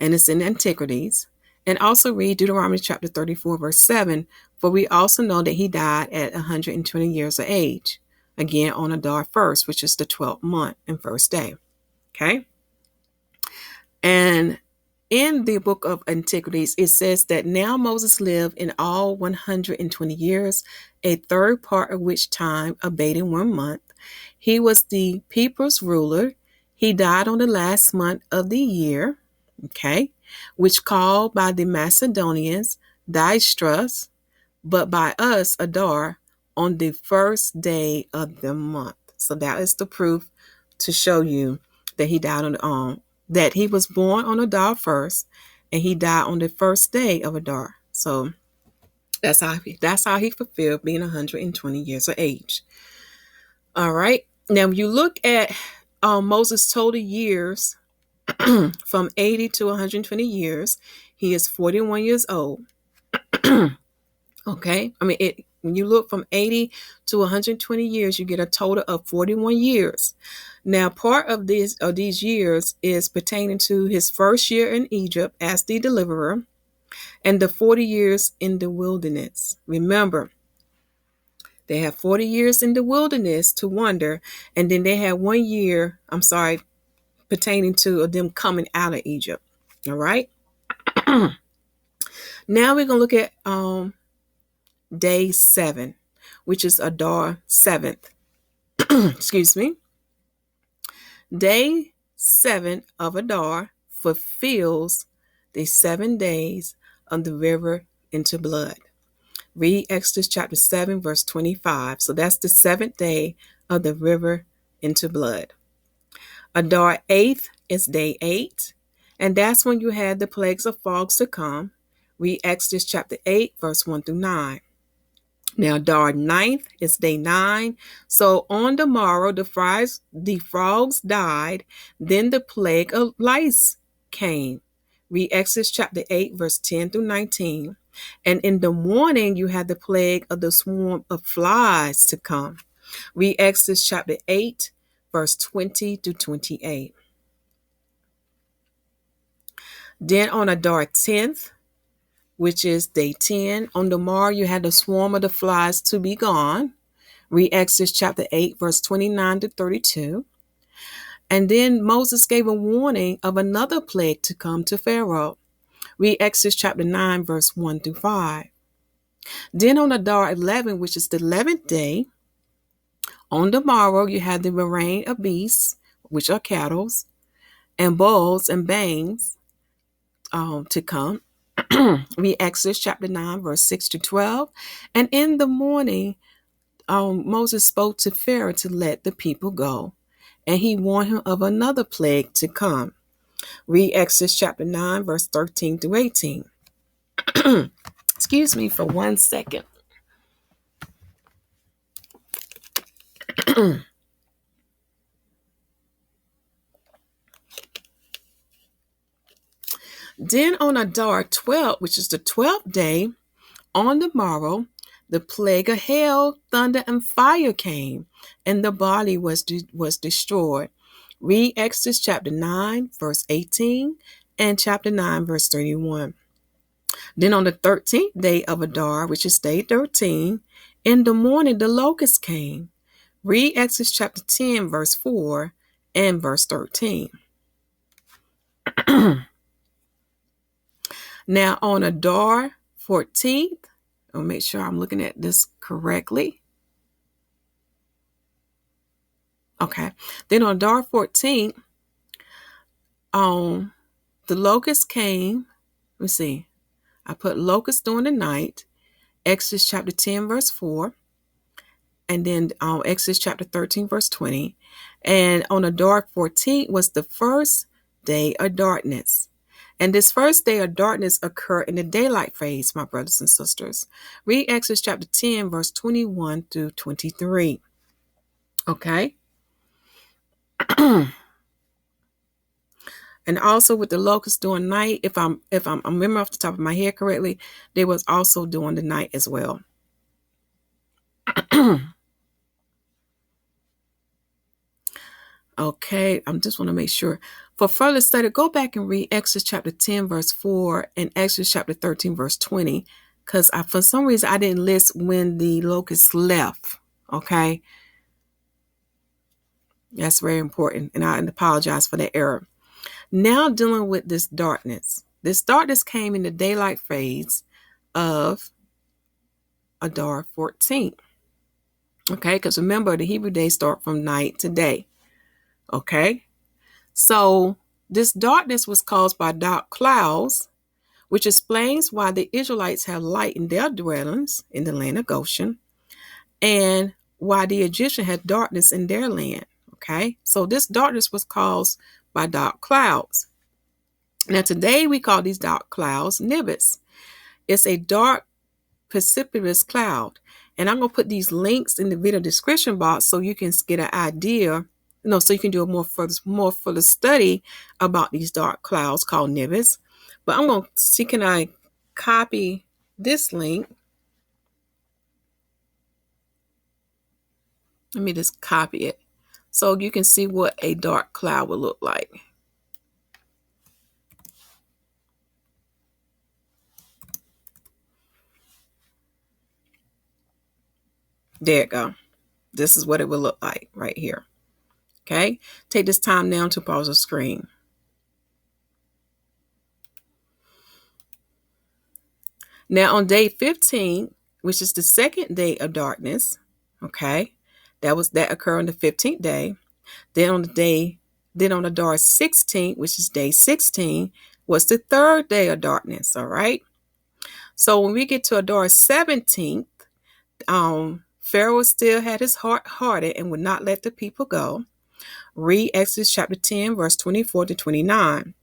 and it's in Antiquities. And also read Deuteronomy chapter 34, verse 7, for we also know that he died at 120 years of age, again on Adar 1st, which is the 12th month and first day. Okay? And in the book of Antiquities, it says that now Moses lived in all 120 years, a third part of which time abated 1 month. He was the people's ruler. He died on the last month of the year, okay, which called by the Macedonians Dystrus, but by us Adar, on the first day of the month. So that is the proof to show you that he died on that he was born on Adar 1st, and he died on the first day of Adar. So that's how he fulfilled being 120 years of age. All right. Now, if you look at Moses' total years from 80 to 120 years, he is 41 years old. Okay. I mean, when you look from 80 to 120 years, you get a total of 41 years. Now, part of these years is pertaining to his first year in Egypt as the deliverer and the 40 years in the wilderness. Remember, they have 40 years in the wilderness to wander, and then they had 1 year, pertaining to them coming out of Egypt. All right. Now we're going to look at day 7, which is Adar 7th. Excuse me. Day 7 of Adar fulfills the 7 days of the river into blood. Read Exodus chapter 7, verse 25. So that's the 7th day of the river into blood. Adar 8th is day 8, and that's when you had the plagues of frogs to come. Read Exodus chapter 8, verse 1 through 9. Now, Adar 9th is day 9. So on the morrow, the frogs died. Then the plague of lice came. Read Exodus chapter 8, verse 10 through 19. And in the morning, you had the plague of the swarm of flies to come. Read Exodus chapter 8, verse 20 to 28. Then on Adar 10th, which is day 10, on the morrow you had the swarm of the flies to be gone. Read Exodus chapter 8, verse 29 to 32. And then Moses gave a warning of another plague to come to Pharaoh. Read Exodus chapter 9, verse 1 through 5. Then on Adar 11, which is the 11th day, on the morrow you had the rain of beasts, which are cattle, and bulls and bangs, to come. Read Exodus chapter 9, verse 6 to 12. And in the morning, Moses spoke to Pharaoh to let the people go. And he warned him of another plague to come. Read Exodus chapter 9, verse 13 to 18. Excuse me for 1 second. Then on Adar 12, which is the 12th day, on the morrow, the plague of hail, thunder, and fire came, and the body was destroyed. Read Exodus chapter 9, verse 18, and chapter 9, verse 31. Then on the 13th day of Adar, which is day 13, in the morning the locusts came. Read Exodus chapter 10, verse 4 and verse 13. Now on Adar 14th, I'll make sure I'm looking at this correctly. Okay. Then on Adar 14th, the locusts came. Let me see. I put locusts during the night. Exodus chapter 10, verse 4. And then Exodus chapter 13, verse 20. And on Adar 14th was the first day of darkness. And this first day of darkness occurred in the daylight phase, my brothers and sisters. Read Exodus chapter 10, verse 21 through 23. Okay. And also with the locusts during night, if I'm remembering off the top of my head correctly, they was also during the night as well. Okay, I just want to make sure. For further study, go back and read Exodus chapter 10, verse 4 and Exodus chapter 13, verse 20, because for some reason I didn't list when the locusts left. Okay, that's very important, and I apologize for that error. Now dealing with this darkness. This darkness came in the daylight phase of Adar 14. Okay, because remember the Hebrew days start from night to day. Okay, so this darkness was caused by dark clouds, which explains why the Israelites have light in their dwellings in the land of Goshen, and why the Egyptians had darkness in their land. Okay, so this darkness was caused by dark clouds. Now today we call these dark clouds Nimbus. It's a dark precipitous cloud, and I'm going to put these links in the video description box so you can get an idea. So you can do a more further study about these dark clouds called Nimbus. But I'm going to see, can I copy this link? Let me just copy it so you can see what a dark cloud would look like. There you go. This is what it will look like right here. Okay, take this time now to pause the screen. Now on day 15, which is the second day of darkness, okay, that occurred on the 15th day. Then on Adar 16th, which is day 16, was the third day of darkness. All right. So when we get to Adar 17th, Pharaoh still had his heart hardened and would not let the people go. Read Exodus chapter 10, verse 24 to 29.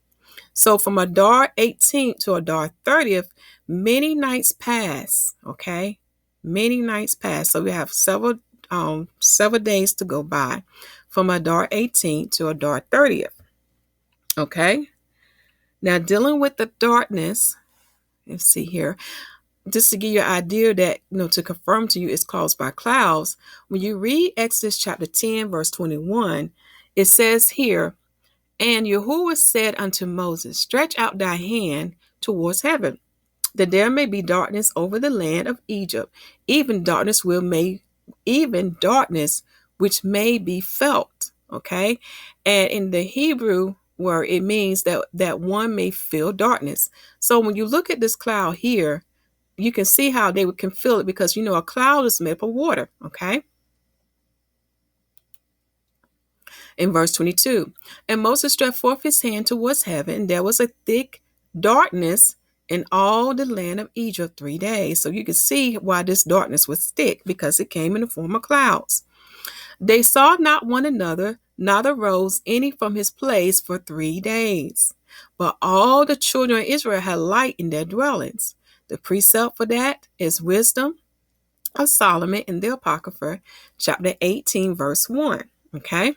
So from Adar 18th to Adar 30th, many nights pass. Okay, many nights pass. So we have several days to go by from Adar 18th to Adar 30th. Okay, now dealing with the darkness. Let's see here. Just to give you an idea that, to confirm to you it's caused by clouds, when you read Exodus chapter 10, verse 21, it says here, and Yahuwah said unto Moses, stretch out thy hand towards heaven, that there may be darkness over the land of Egypt, even darkness which may be felt. Okay, and in the Hebrew word, it means that one may feel darkness. So when you look at this cloud here, you can see how they can feel it, because a cloud is made up of water. Okay. In verse 22, and Moses stretched forth his hand towards heaven, and there was a thick darkness in all the land of Egypt 3 days. So you can see why this darkness was thick, because it came in the form of clouds. They saw not one another, neither rose any from his place for 3 days. But all the children of Israel had light in their dwellings. The precept for that is Wisdome of Solomon in the Apocrypha, chapter 18, verse 1. Okay?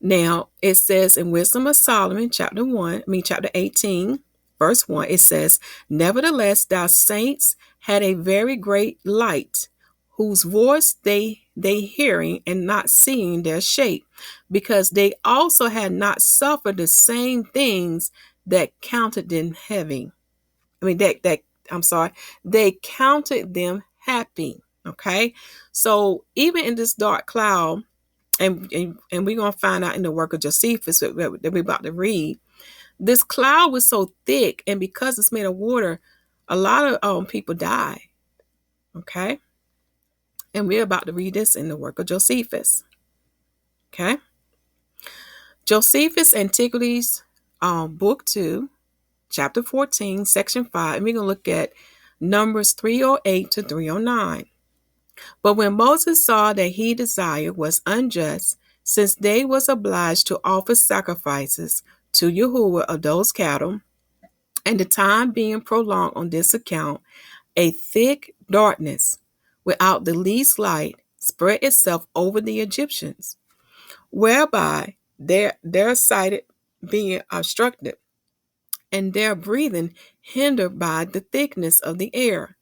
Now, it says in Wisdome of Solomon, chapter 18, verse 1, it says, Nevertheless, thy saints had a very great light, whose voice they hearing and not seeing their shape, because they also had not suffered the same things that counted them heavy. They counted them happy. Okay, so even in this dark cloud, and we're going to find out in the work of Josephus that we're about to read, this cloud was so thick, and because it's made of water, a lot of people die. Okay, and we're about to read this in the work of Josephus. Okay, Josephus Antiquities, book 2, chapter 14, section 5, and we're going to look at Numbers 308 to 309. But when Moses saw that he desired was unjust, since they was obliged to offer sacrifices to Yahuwah of those cattle, and the time being prolonged on this account, a thick darkness, without the least light, spread itself over the Egyptians, whereby their sight being obstructed, and their breathing hindered by the thickness of the air,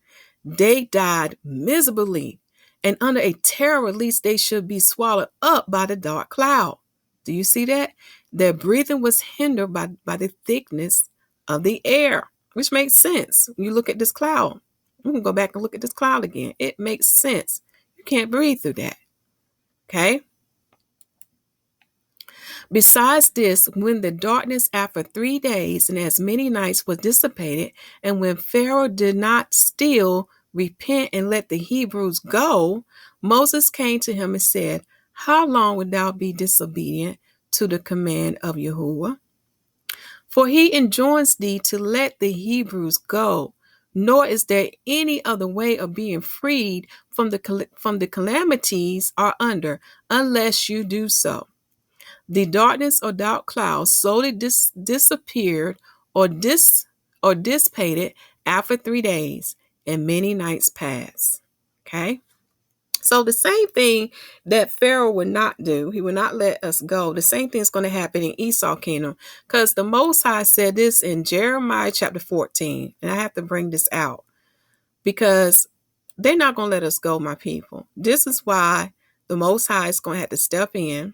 they died miserably, and under a terror lest they should be swallowed up by the dark cloud. Do you see that? Their breathing was hindered by the thickness of the air, which makes sense. When you look at this cloud, we can go back and look at this cloud again. It makes sense. You can't breathe through that. Okay? Besides this, when the darkness after 3 days and as many nights was dissipated, and when Pharaoh did not still repent and let the Hebrews go, Moses came to him and said, How long wilt thou be disobedient to the command of Yahuwah? For he enjoins thee to let the Hebrews go, nor is there any other way of being freed from the calamities are under, unless you do so. The darkness or dark cloud slowly disappeared or dissipated after 3 days, and many nights passed. Okay? So the same thing that Pharaoh would not do, he would not let us go. The same thing is going to happen in Esau kingdom, because the Most High said this in Jeremiah chapter 14. And I have to bring this out because they're not going to let us go, my people. This is why the Most High is going to have to step in.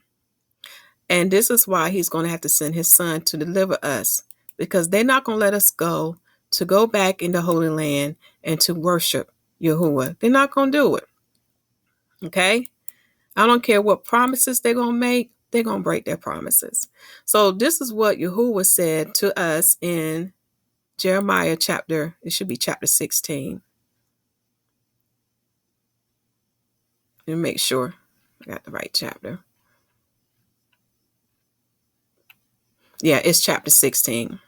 And this is why he's going to have to send his son to deliver us, because they're not going to let us go to go back in the Holy Land and to worship Yahuwah. They're not going to do it. Okay? I don't care what promises they're going to make. They're going to break their promises. So this is what Yahuwah said to us in Jeremiah chapter 16. Let me make sure I got the right chapter. Yeah, it's chapter 16.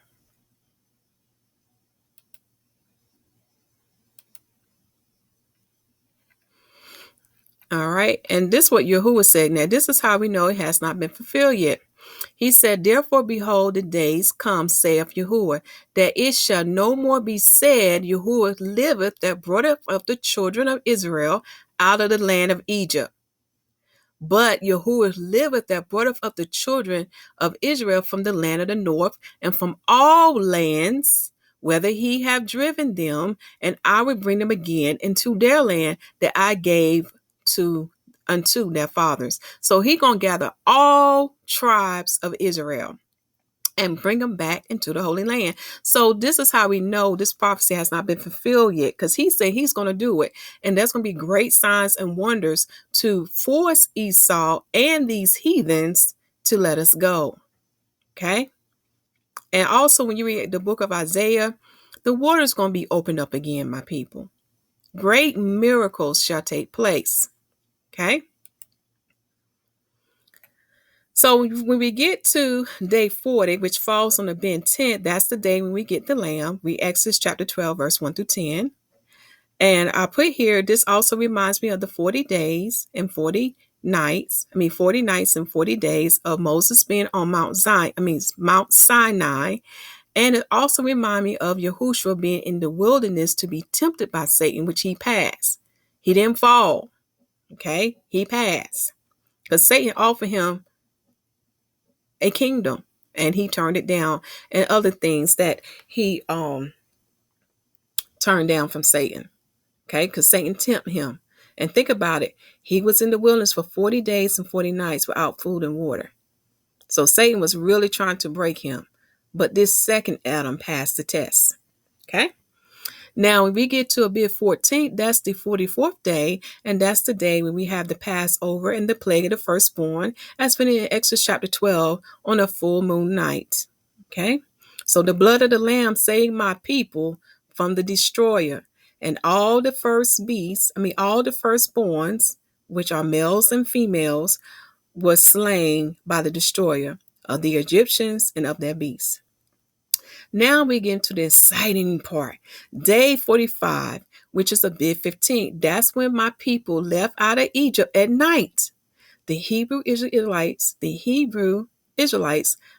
All right. And this is what Yahuwah said. Now, this is how we know it has not been fulfilled yet. He said, Therefore, behold, the days come, saith Yahuwah, that it shall no more be said, Yahuwah liveth, that brought up the children of Israel out of the land of Egypt. But Yahuwah liveth, that brought up the children of Israel from the land of the north, and from all lands, whether he have driven them, and I will bring them again into their land that I gave unto their fathers. So he gonna gather all tribes of Israel and bring them back into the Holy Land. So this is how we know this prophecy has not been fulfilled yet, because he said he's going to do it. And there's going to be great signs and wonders to force Esau and these heathens to let us go. Okay? And also when you read the book of Isaiah, the water is going to be opened up again, my people. Great miracles shall take place. Okay? So when we get to day 40, which falls on the Ben 10th, that's the day when we get the lamb. We Exodus chapter 12, verse 1 through 10. And I put here, this also reminds me of the 40 days and 40 nights. 40 nights and 40 days of Moses being on Mount Sinai. And it also reminds me of Yahushua being in the wilderness to be tempted by Satan, which he passed. He didn't fall. Okay. He passed. Because Satan offered him a kingdom and he turned it down, and other things that he turned down from Satan. Okay, because Satan tempted him. And think about it. He was in the wilderness for 40 days and 40 nights without food and water. So Satan was really trying to break him. But this second Adam passed the test. Okay. Now, when we get to Abib 14th, that's the 44th day, and that's the day when we have the Passover and the plague of the firstborn, as for in Exodus chapter 12, on a full moon night. Okay, so the blood of the Lamb saved my people from the destroyer, and all the all the firstborns, which are males and females, were slain by the destroyer of the Egyptians and of their beasts. Now we get into the exciting part. Day 45, which is Abib 15. That's when my people left out of Egypt at night. The Hebrew Israelites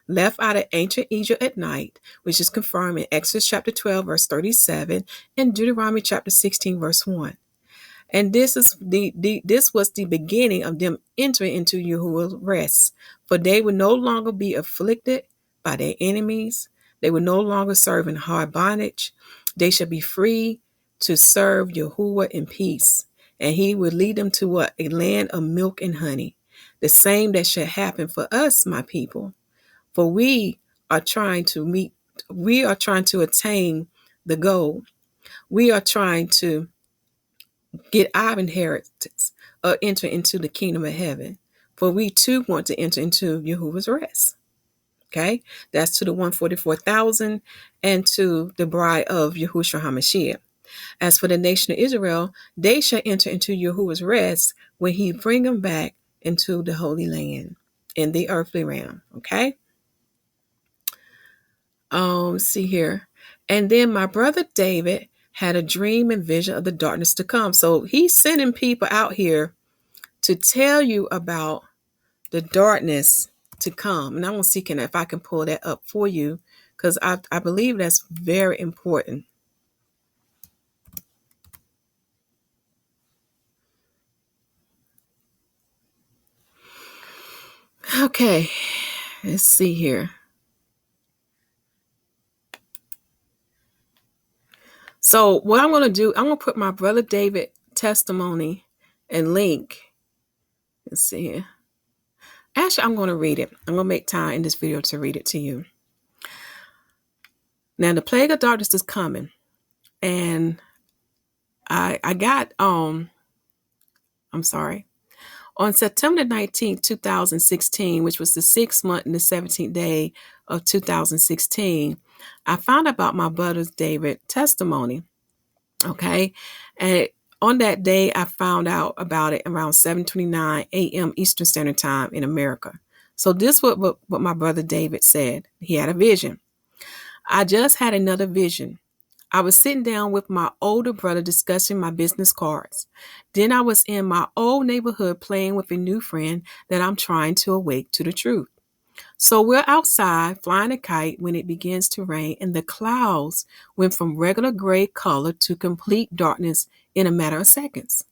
left out of ancient Egypt at night, which is confirmed in Exodus chapter 12, verse 37, and Deuteronomy chapter 16, verse 1. And this was the beginning of them entering into Yahuwah's rest, for they would no longer be afflicted by their enemies. They would no longer serve in hard bondage. They shall be free to serve Yahuwah in peace. And he would lead them to what? A land of milk and honey. The same that should happen for us, my people. For we are trying to attain the goal. We are trying to get our inheritance or enter into the kingdom of heaven. For we too want to enter into Yahuwah's rest. Okay, that's to the 144,000 and to the bride of Yahuswshua HaMashiyach. As for the nation of Israel, they shall enter into Yahuwah's rest when he bring them back into the Holy Land in the earthly realm. Okay. See here. And then my brother David had a dream and vision of the darkness to come. So he's sending people out here to tell you about the darkness to come. And I want to see if I can pull that up for you, because I believe that's very important. Okay, let's see here. So what I'm going to do, I'm going to put my brother David testimony and link. Let's see here. Actually, I'm going to read it. I'm going to make time in this video to read it to you. Now, the plague of darkness is coming. And I got, I'm sorry. On September 19th, 2016, which was the 6th month and the 17th day of 2016, I found about my brother David testimony. Okay. And on that day, I found out about it around 7:29 a.m. Eastern Standard Time in America. So this was what my brother David said. He had a vision. I just had another vision. I was sitting down with my older brother discussing my business cards. Then I was in my old neighborhood playing with a new friend that I'm trying to awake to the truth. So we're outside flying a kite when it begins to rain, and the clouds went from regular gray color to complete darkness in a matter of seconds.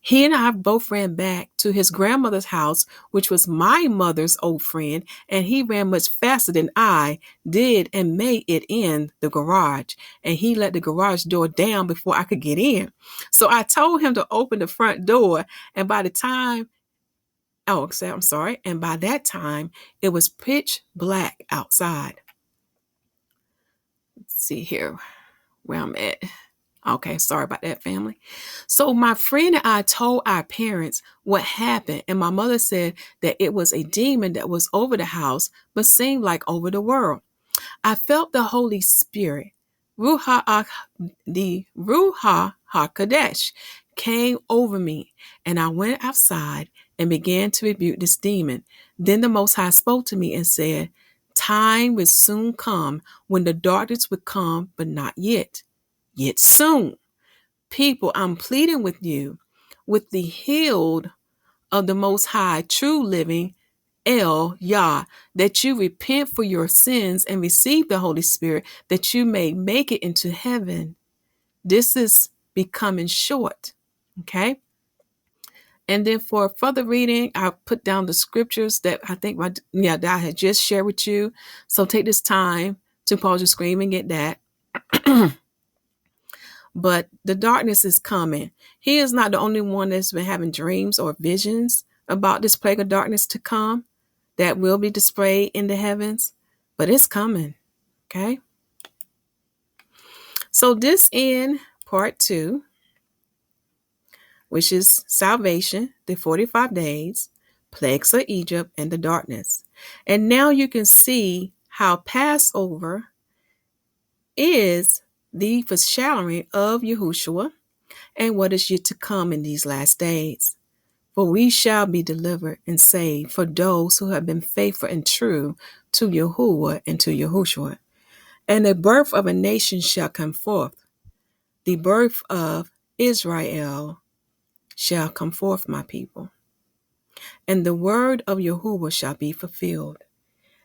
He and I both ran back to his grandmother's house, which was my mother's old friend, and he ran much faster than I did and made it in the garage. And he let the garage door down before I could get in. So I told him to open the front door, and by that time, it was pitch black outside. Let's see here where I'm at. Okay, sorry about that, family. So my friend and I told our parents what happened, and my mother said that it was a demon that was over the house, but seemed like over the world. I felt the Holy Spirit, the Ruach HaKodesh, came over me, and I went outside and began to rebuke this demon. Then the Most High spoke to me and said, time will soon come when the darkness would come, but not yet. Yet soon. People, I'm pleading with you, with the healed of the Most High, true living El Yah, that you repent for your sins and receive the Holy Spirit, that you may make it into heaven. This is becoming short. Okay. And then for further reading, I put down the scriptures that I think that I had just shared with you. So take this time to pause your screen and get that. But the darkness is coming. He is not the only one that's been having dreams or visions about this plague of darkness to come that will be displayed in the heavens, but it's coming. Okay. So this in part 2, which is salvation, the 45 days, plagues of Egypt, and the darkness. And now you can see how Passover is the foreshadowing of Yahushua and what is yet to come in these last days. For we shall be delivered and saved for those who have been faithful and true to Yahuwah and to Yahushua. And the birth of a nation shall come forth. The birth of Israel shall come forth, my people. And the word of Yahuwah shall be fulfilled,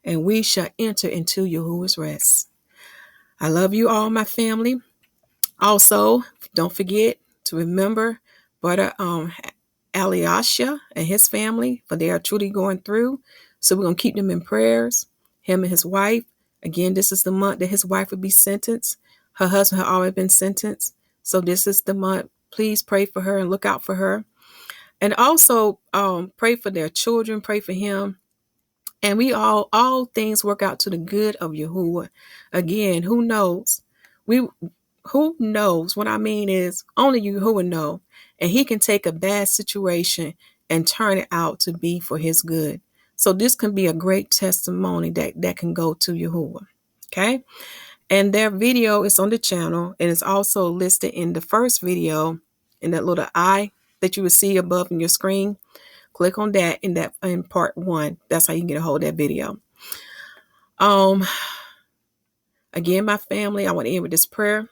and we shall enter into Yahuwah's rest. I love you all, my family. Also, don't forget to remember Brother Eliasha and his family, for they are truly going through. So we're going to keep them in prayers, him and his wife. Again, this is the month that his wife would be sentenced. Her husband had already been sentenced. So this is the month. Please pray for her and look out for her. And also pray for their children, pray for him. And we all things work out to the good of Yahuwah. Again, who knows? Who knows? What I mean is only Yahuwah know. And he can take a bad situation and turn it out to be for his good. So this can be a great testimony that can go to Yahuwah. Okay. And their video is on the channel, and it's also listed in the first video in that little eye that you will see above in your screen. Click on that in part 1. That's how you can get a hold of that video. Again, my family, I want to end with this prayer.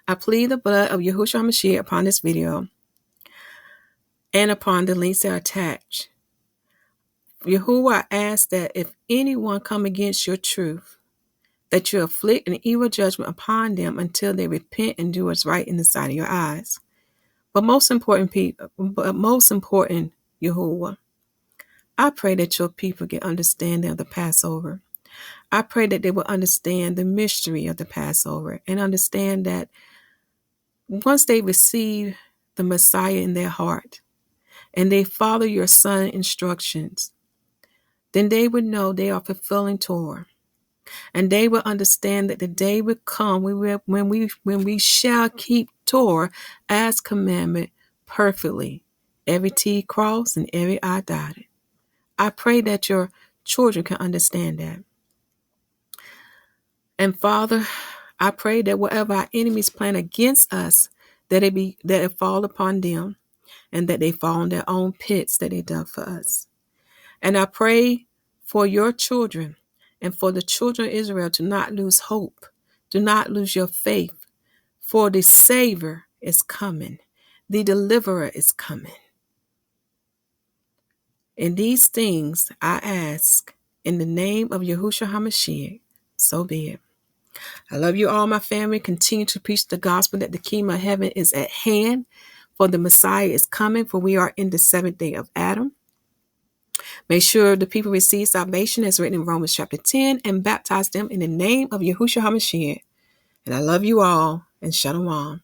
I plead the blood of Yahuswshua HaMashiyach upon this video and upon the links that are attached. Yahuwah, I ask that if anyone come against your truth, that you afflict an evil judgment upon them until they repent and do what's right in the sight of your eyes. But most important, Yahuwah, I pray that your people get understanding of the Passover. I pray that they will understand the mystery of the Passover and understand that once they receive the Messiah in their heart and they follow your Son's instructions, then they would know they are fulfilling Torah. And they will understand that the day will come when we shall keep Torah as commandment perfectly, every T crossed and every I dotted. I pray that your children can understand that. And Father, I pray that whatever our enemies plan against us, that it fall upon them, and that they fall in their own pits that they dug for us. And I pray for your children and for the children of Israel to not lose hope, do not lose your faith, for the Savior is coming, the Deliverer is coming. And these things I ask in the name of Yahuwshua HaMashiyach, so be it. I love you all, my family. Continue to preach the gospel that the kingdom of heaven is at hand, for the Messiah is coming, for we are in the 7th day of Adam. Make sure the people receive salvation as written in Romans chapter 10 and baptize them in the name of Yahuwshua HaMashiyach. And I love you all, and shalom.